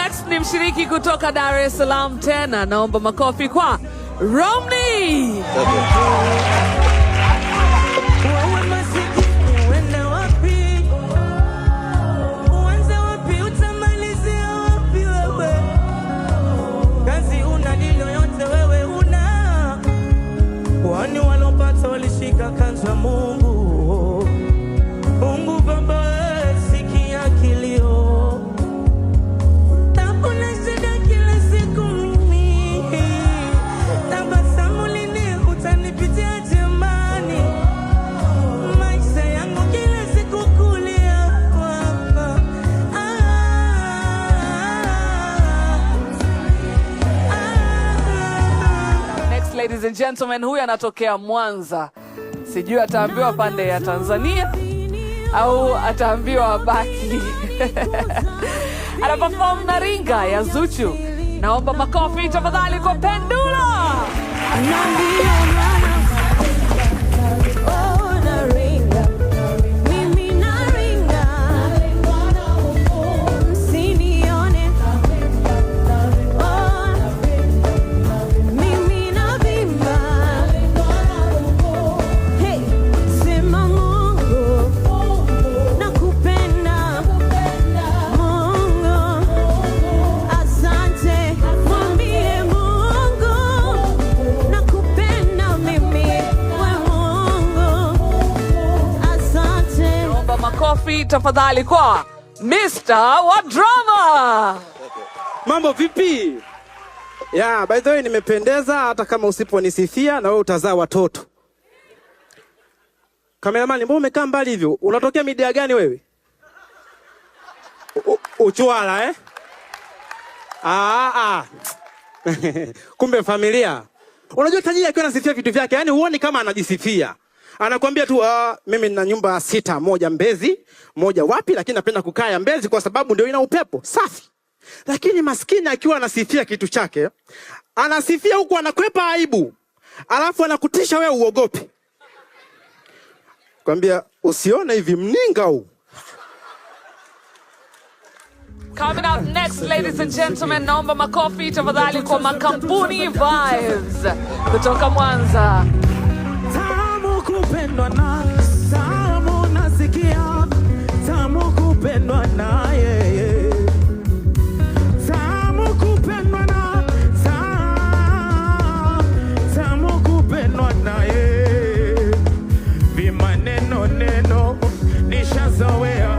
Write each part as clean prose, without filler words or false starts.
next ni mshiriki kutoka Dar es Salaam tena. Naomba makofi kwa Romney. Wani walopata walishika kanza Mungu. Mungu Baba sikia kilio. Hakuna shida kila siku mimi. Tabasamu lini utanipitia jamani. Maisha yangu kila siku kulia hapa. Next, ladies and gentlemen, huyu anatokea Mwanza. Sijui ataambiwa pande ya Tanzania au ataambiwa baki. Anaperform na Ringa ya Zuchu. Naomba makofi tafadhali kwa Pendula. Makofi tafadhali kwa Mr. wa Drama. Mambo vipi? Yeah, by the way nimependeza hata kama usiponisifia na wewe utazaa watoto. Cameraman, mbona umekaa mbali hivyo? Unatokea media gani wewe? Uchwala eh? Kumbe familia. Unajua tajiri akiwa anasifia vitu vyake, yani huoni kama anajisifia. Anakuambia tu mimi nina nyumba 6, moja Mbezi, moja wapi, lakini napenda kukaa ya Mbezi kwa sababu ndio ina upepo safi. Lakini maskini akiwa anasifia kitu chake, anasifia huku anakwepa aibu. Alafu anakutisha wewe uogope. Kwambia usione hivi mninga huu. Coming up next, ladies and gentlemen, naomba makofi tafadhali kwa Makampuni Vibes kutoka Mwanza. Tamu kupendwa na tamu nasikia, tamu kupendwa na yeye, tamu kupendwa na tamu kupendwa na yeye. Vimaneno neno nishazoea,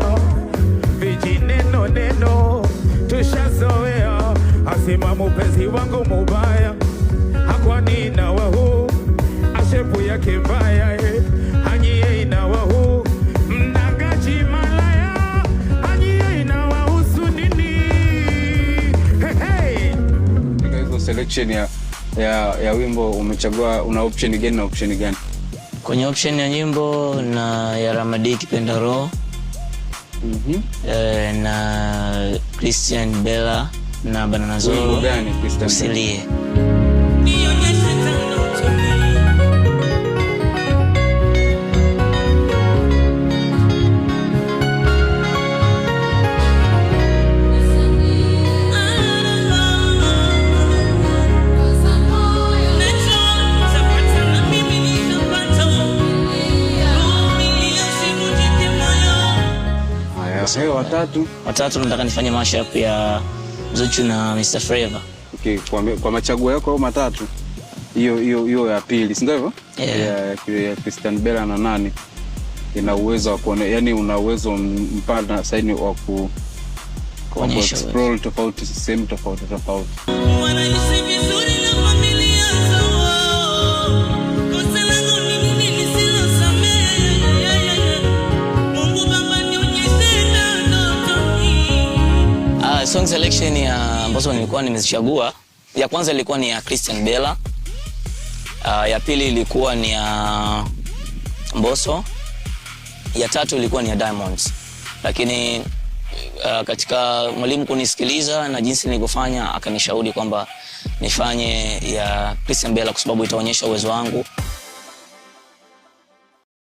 vijineno neno tushazoea. Asema mpenzi wangu mubaya hakwani na wahu, ashepu yake mbaya hanyie inawahu, mdangaji malaya hanyie inawahusu nini? Hey. Hizo selection ya wimbo umechagua, una option gani na option gani? Kwenye option ya nyimbo na ya Ramadi Kipenda Roho, na Christian Bella na Banana Zoro. Gani Christian Usilie. Watatu nataka nifanye mashup ya Zuchu na Mr. Flavor. Okay, kwa machaguo yako au matatu, hiyo ya pili, si ndio hivyo? Ya Christian Bella na nani ina uwezo wa kuona, yani una uwezo mpana saini wa ku explore tofauti, sehemu tofauti. Wanaishi vizuri na familia zao. Kosa langu ni nini nisilosamehe? Mungu Baba nionyeshe ndotoni. Song selection ya ambazo nilikuwa nimezichagua, ya kwanza ilikuwa ni ya Christian Bella. Ya pili ilikuwa ni ya Mbosso. Ya tatu ilikuwa ni ya Diamonds. Lakini katika mwalimu kunisikiliza na jinsi nilivyofanya akanishauri kwamba nifanye ya Christian Bella kwa sababu itaonyesha uwezo wangu.